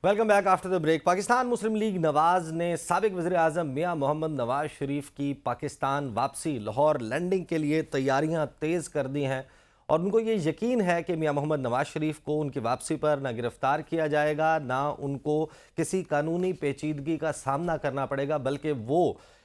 Welcome back after the break. Pakistan Muslim League Nawaz ने साबिक वज़ीर आज़म मियां मोहम्मद नवाज शरीफ की पाकिस्तान वापसी लाहौर लैंडिंग के लिए तैयारियां तेज़ कर दी हैं और उनको ये यकीन है कि मियां मोहम्मद नवाज शरीफ को उनकी वापसी पर ना गिरफ्तार किया जाएगा, ना उनको किसी कानूनी पेचीदगी का सामना करना पड़ेगा, बल्कि वो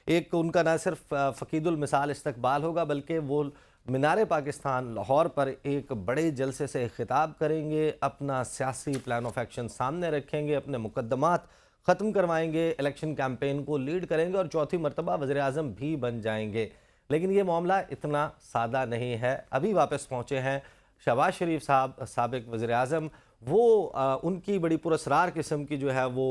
एक उनका ना सिर्फ फ़कीदुल मिसाल इस्तकबाल होगा, बल्कि वो मीनार पाकिस्तान लाहौर पर एक बड़े जलसे से खिताब करेंगे, अपना सियासी प्लान ऑफ एक्शन सामने रखेंगे, अपने मुकदमात ख़त्म करवाएंगे, इलेक्शन कैंपेन को लीड करेंगे और चौथी मरतबा वज़ीर आज़म भी बन जाएंगे। लेकिन ये मामला इतना सादा नहीं है। अभी वापस पहुँचे हैं शहबाज शरीफ साहब, साबिक वज़ीर आज़म। वो उनकी बड़ी पुरस्रार किस्म की जो है वो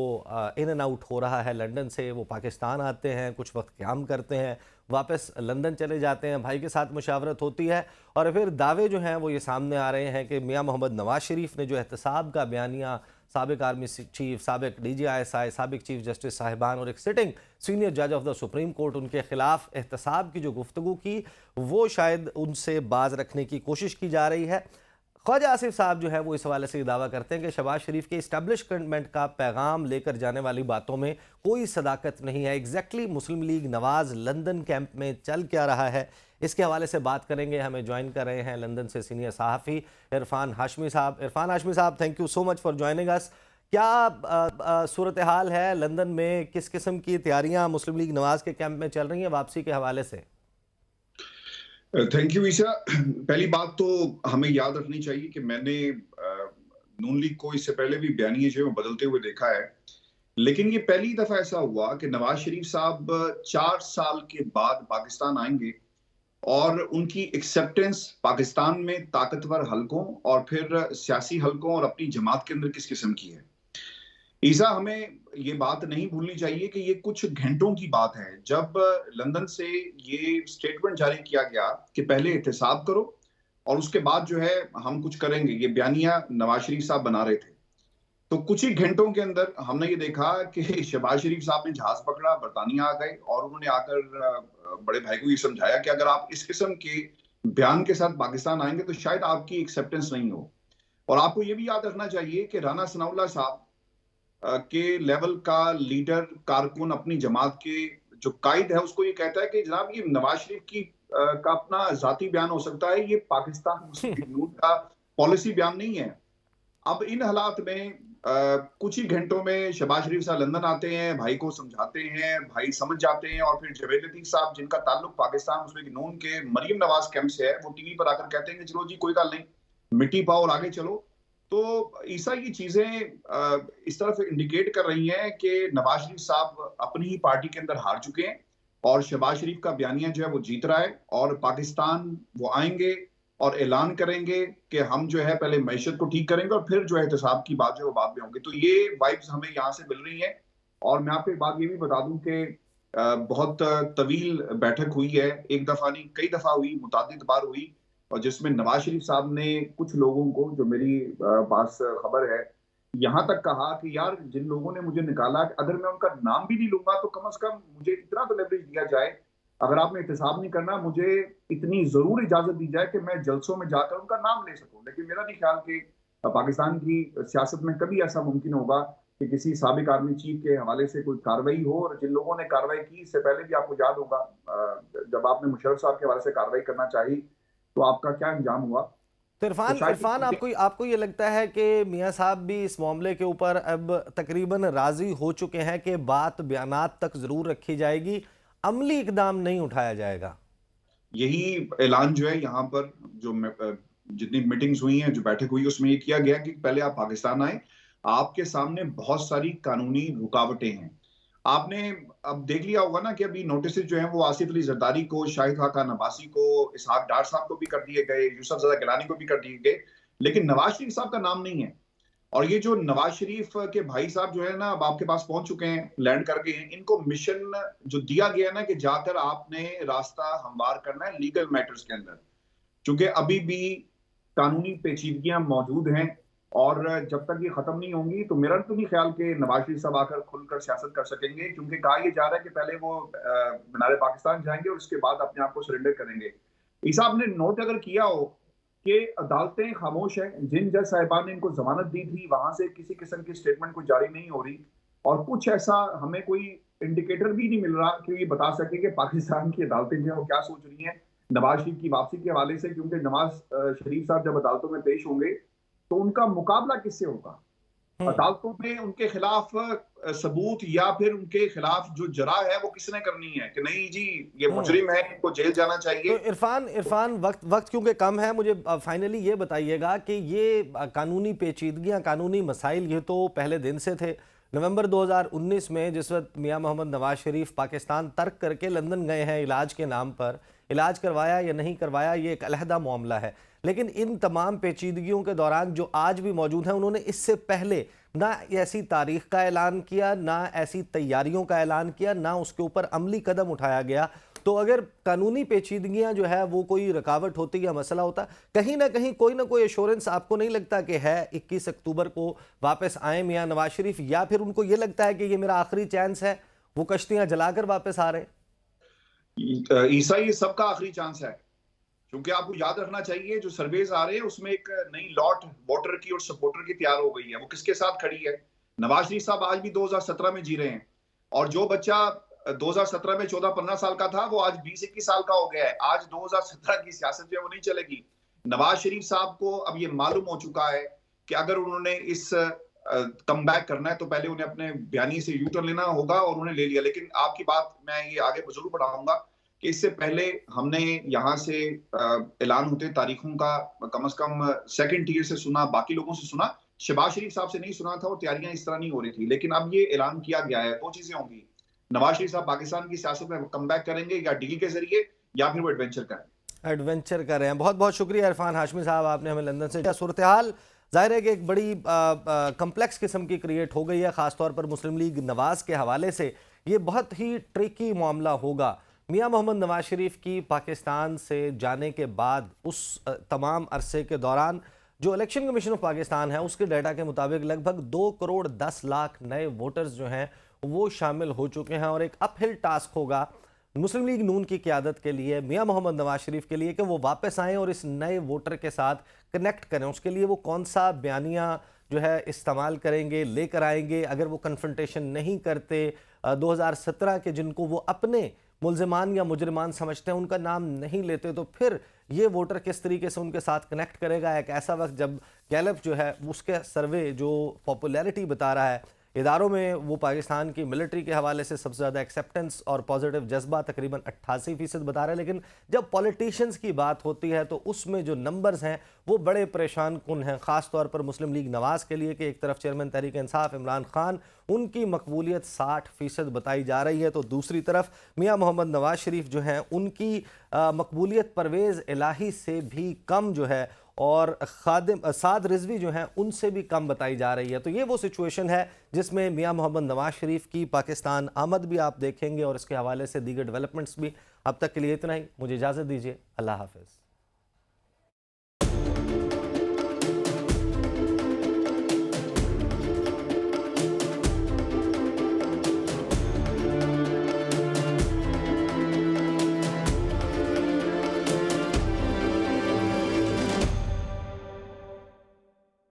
इन एंड आउट हो रहा है लंदन से। वो पाकिस्तान आते हैं, कुछ वक्त क़याम करते हैं, वापस लंदन चले जाते हैं, भाई के साथ मुशावरत होती है और फिर दावे जो हैं वो ये सामने आ रहे हैं कि मियां मोहम्मद नवाज शरीफ ने जो एहतसाब का बयानिया साबिक आर्मी चीफ, साबिक DGI, साबिक चीफ जस्टिस साहिबान और एक सिटिंग सीनियर जज ऑफ द सुप्रीम कोर्ट उनके खिलाफ एहतसाब की जो गुफ्तगू की, वो शायद उनसे बाज रखने की कोशिश की जा रही है। ख्वाजा आसिफ साहब जो है वो इस हवाले से दावा करते हैं कि शहबाज शरीफ के इस्टेब्लिशमेंट का पैगाम लेकर जाने वाली बातों में कोई सदाकत नहीं है। एग्जैक्टली मुस्लिम लीग नवाज लंदन कैंप में चल क्या रहा है, इसके हवाले से बात करेंगे। हमें ज्वाइन कर रहे हैं लंदन से सीनियर सहाफ़ी इरफान हाशमी साहब। इरफान हाशमी साहब, thank you so much for joining us. क्या सूरत हाल है लंदन में? किस किस्म की तैयारियां मुस्लिम लीग नवाज के कैंप में चल रही हैं वापसी के हवाले से? Thank you Isha. पहली बात तो हमें याद रखनी चाहिए कि मैंने नून लीग को इससे पहले भी बयानिए जो है बदलते हुए देखा है, लेकिन ये पहली दफा ऐसा हुआ कि नवाज शरीफ साहब 4 साल के बाद पाकिस्तान आएंगे और उनकी एक्सेप्टेंस पाकिस्तान में ताकतवर हलकों और फिर सियासी हलकों और अपनी जमात के अंदर किस किस्म की है। ईसा, हमें ये बात नहीं भूलनी चाहिए कि ये कुछ घंटों की बात है जब लंदन से ये स्टेटमेंट जारी किया गया कि पहले एहतसाब करो और उसके बाद जो है हम कुछ करेंगे। ये बयानिया नवाज शरीफ साहब बना रहे थे। तो कुछ ही घंटों के अंदर हमने ये देखा कि शहबाज शरीफ साहब ने जहाज पकड़ा, बरतानिया आ गए और उन्होंने आकर बड़े भाई को ये समझाया कि अगर आप इस किस्म के बयान के साथ पाकिस्तान आएंगे तो शायद आपकी एक्सेप्टेंस नहीं हो। और आपको ये भी याद रखना चाहिए कि राना सनाउल्लाह साहब के लेवल का लीडर कारकुन अपनी जमात के जो कायद है उसको ये कहता है कि जनाब ये नवाज शरीफ की का अपना जाती बयान हो सकता है, ये पाकिस्तान मुस्लिम लीग नून का पॉलिसी बयान नहीं है। अब इन हालात में कुछ ही घंटों में शहबाज शरीफ साहब लंदन आते हैं, भाई को समझाते हैं, भाई समझ जाते हैं और फिर जावेद लतीफ साहब जिनका ताल्लुक पाकिस्तान मुस्लिम लीग नून के मरियम नवाज कैंप से है, वो टीवी पर आकर कहते हैं कि चलो जी कोई गल नहीं, मिट्टी पाओ और आगे चलो। तो ईसा ये चीजें इस तरफ इंडिकेट कर रही हैं कि नवाज शरीफ साहब अपनी ही पार्टी के अंदर हार चुके हैं और शहबाज शरीफ का बयानिया जो है वो जीत रहा है और पाकिस्तान वो आएंगे और ऐलान करेंगे कि हम जो है पहले मैशत को ठीक करेंगे और फिर जो है एहतसाब की बात जो है वो बाद में होंगी। तो ये वाइब्स हमें यहाँ से मिल रही हैं। और मैं आपको एक बात ये भी बता दूं कि बहुत तवील बैठक हुई है, एक दफा नहीं कई दफा हुई, मुतादिद बार हुई, और जिसमें नवाज शरीफ साहब ने कुछ लोगों को, जो मेरी पास खबर है, यहाँ तक कहा कि यार जिन लोगों ने मुझे निकाला, अगर मैं उनका नाम भी नहीं लूंगा तो कम से कम मुझे इतना तो लेवरेज दिया जाए, अगर आपने एहतसाब नहीं करना मुझे इतनी जरूर इजाजत दी जाए कि मैं जलसों में जाकर उनका नाम ले सकूं। लेकिन मेरा नहीं ख्याल कि पाकिस्तान की सियासत में कभी ऐसा मुमकिन होगा कि किसी साबिक आर्मी चीफ के हवाले से कोई कार्रवाई हो। और जिन लोगों ने कार्रवाई की, इससे पहले भी आपको याद होगा जब आपने मुशर्रफ साहब के हवाले से कार्रवाई करना चाहिए तो आपका क्या अंजाम हुआ। तो तो इरफान शायद इरफान आपको आपको ये लगता है कि मियां साहब भी इस मामले के ऊपर अब तकरीबन राजी हो चुके हैं कि बात बयानात तक जरूर रखी जाएगी, अमली इकदाम नहीं उठाया जाएगा? यही ऐलान जो है यहाँ पर जो जितनी मीटिंग्स हुई हैं, जो बैठक हुई, उसमें ये किया गया कि पहले आप पाकिस्तान आए, आपके सामने बहुत सारी कानूनी रुकावटें हैं। आपने अब देख लिया होगा ना कि अभी नोटिस जो हैं वो आसिफ अली जरदारी को, शाहिद खान अब्बासी को, इसहाक डार साहब को भी कर दिए गए, यूसुफ जदा गिलानी को भी कर दिए गए, लेकिन नवाज शरीफ साहब का नाम नहीं है। और ये जो नवाज शरीफ के भाई साहब जो है ना अब आपके पास पहुंच चुके हैं, लैंड कर गए हैं, इनको मिशन जो दिया गया ना कि जाकर आपने रास्ता हमवार करना है लीगल मैटर्स के अंदर, क्योंकि अभी भी कानूनी पेचीदगियां मौजूद हैं और जब तक ये खत्म नहीं होंगी तो मेरा तो नहीं ख्याल कि नवाज शरीफ साहब आकर खुलकर सियासत कर सकेंगे, क्योंकि कहा यह जा रहा है कि पहले वो मीनार पाकिस्तान जाएंगे और उसके बाद अपने आप को सरेंडर करेंगे। इस आपने नोट अगर किया हो कि अदालतें खामोश हैं। जिन जज साहिबान ने इनको जमानत दी थी, वहां से किसी किस्म की स्टेटमेंट कोई जारी नहीं हो रही, और कुछ ऐसा हमें कोई इंडिकेटर भी नहीं मिल रहा कि ये बता सके कि पाकिस्तान की अदालतें जो है वो क्या सोच रही हैं नवाज शरीफ की वापसी के हवाले से। क्योंकि नवाज शरीफ साहब जब अदालतों में पेश होंगे तो उनका मुकाबला किससे होगा? हम्म। अदालतों में उनके खिलाफ सबूत या फिर उनके खिलाफ जो जरा है वो किसने करनी है कि नहीं जी ये हम्म। मुजरिम है, इनको जेल जाना तो चाहिए। इरफान इरफान वक्त वक्त क्योंकि कम है, मुझे फाइनली ये बताइएगा कि ये कानूनी पेचीदगियां, कानूनी मसाइल ये तो पहले दिन से थे। नवंबर 2019 में जिस वक्त मियां मोहम्मद नवाज शरीफ पाकिस्तान तर्क करके लंदन गए हैं इलाज के नाम पर, इलाज करवाया या नहीं करवाया ये एक अलहदा मामला है, लेकिन इन तमाम पेचीदगियों के दौरान जो आज भी मौजूद हैं, उन्होंने इससे पहले ना ऐसी तारीख का ऐलान किया, ना ऐसी तैयारियों का ऐलान किया, ना उसके ऊपर अमली कदम उठाया गया। तो अगर कानूनी पेचीदगियां जो है वो कोई रुकावट होती या मसला होता, कहीं ना कहीं कोई ना कोई एश्योरेंस आपको नहीं लगता कि है 21 अक्टूबर को वापस आए मियां नवाज शरीफ, या फिर उनको ये लगता है कि ये मेरा आखिरी चांस है, वो कश्तियां जलाकर वापस आ रहे हैं? ईसा ये सबका आखिरी चांस है, क्योंकि आपको याद रखना चाहिए जो सर्वेज आ रहे हैं उसमें एक नई लॉट वोटर की और सपोर्टर की तैयार हो गई है। वो किसके साथ खड़ी है? नवाज शरीफ साहब आज भी 2017 में जी रहे हैं, और जो बच्चा 2017 में 14-15 साल का था वो आज 20-21 साल का हो गया है। आज 2017 की सियासत जो है वो नहीं चलेगी। नवाज शरीफ साहब को अब ये मालूम हो चुका है कि अगर उन्होंने इस कम बैक करना है तो पहले उन्हें अपने बयानी से यू टर्न लेना होगा, और उन्होंने ले लिया। लेकिन आपकी बात मैं ये आगे जरूर बढ़ाऊंगा कि इससे पहले हमने यहाँ से ऐलान होते तारीखों का कम से कम सेकंड टीयर से सुना, बाकी लोगों से सुना, शहबाज शरीफ साहब से नहीं सुना था, और तैयारियां इस तरह नहीं हो रही थी। लेकिन अब ये ऐलान किया गया है, दो चीजें होंगी, नवाज शरीफ साहब पाकिस्तान की सियासत में कम बैक करेंगे या डील के जरिए, या फिर वो एडवेंचर करेंगे। एडवेंचर कर रहे हैं। बहुत बहुत शुक्रिया इरफान हाशमी साहब, आपने हमें लंदन से। सूरत हाल जाहिर है कि एक बड़ी कम्प्लेक्स किस्म की क्रिएट हो गई है, ख़ासतौर पर मुस्लिम लीग नवाज़ के हवाले से ये बहुत ही ट्रिकी मामला होगा। मियां मोहम्मद नवाज शरीफ की पाकिस्तान से जाने के बाद उस तमाम अरसे के दौरान जो इलेक्शन कमीशन ऑफ पाकिस्तान है उसके डाटा के मुताबिक लगभग 2 करोड़ 10 लाख नए वोटर्स जो हैं वो शामिल हो चुके हैं, और एक अपहिल टास्क होगा मुस्लिम लीग नून की क़यादत के लिए, मियां मोहम्मद नवाज शरीफ के लिए, कि वो वापस आएँ और इस नए वोटर के साथ कनेक्ट करें। उसके लिए वो कौन सा बयानिया जो है इस्तेमाल करेंगे, लेकर आएंगे। अगर वो कन्फ्रंटेशन नहीं करते 2017 के, जिनको वो अपने मुल्ज़िमान या मुजरिमान समझते हैं, उनका नाम नहीं लेते, तो फिर ये वोटर किस तरीके से उनके साथ कनेक्ट करेगा? एक ऐसा वक्त जब गैलप जो है उसके सर्वे जो पॉपुलैरिटी बता रहा है इदारों में, वो पाकिस्तान की मिलिट्री के हवाले से सबसे ज़्यादा एक्सेप्टेंस और पॉजिटिव जज्बा तकरीबन 88% बता रहे हैं, लेकिन जब पॉलिटिशियंस की बात होती है तो उसमें जो नंबर्स हैं वो बड़े परेशान कुन हैं, ख़ास तौर पर मुस्लिम लीग नवाज़ के लिए, कि एक तरफ चेयरमैन तहरीक इंसाफ इमरान खान, उनकी मकबूलियत 60% बताई जा रही है, तो दूसरी तरफ मियां मोहम्मद नवाज शरीफ जो हैं उनकी मकबूलियत परवेज़ इलाही से भी कम जो है, और खादिम साद रिजवी जो हैं उनसे भी कम बताई जा रही है। तो ये वो सिचुएशन है जिसमें मियां मोहम्मद नवाज शरीफ की पाकिस्तान आमद भी आप देखेंगे, और इसके हवाले से दीगर डेवलपमेंट्स भी। अब तक के लिए इतना ही, मुझे इजाज़त दीजिए। अल्लाह हाफ़िज़।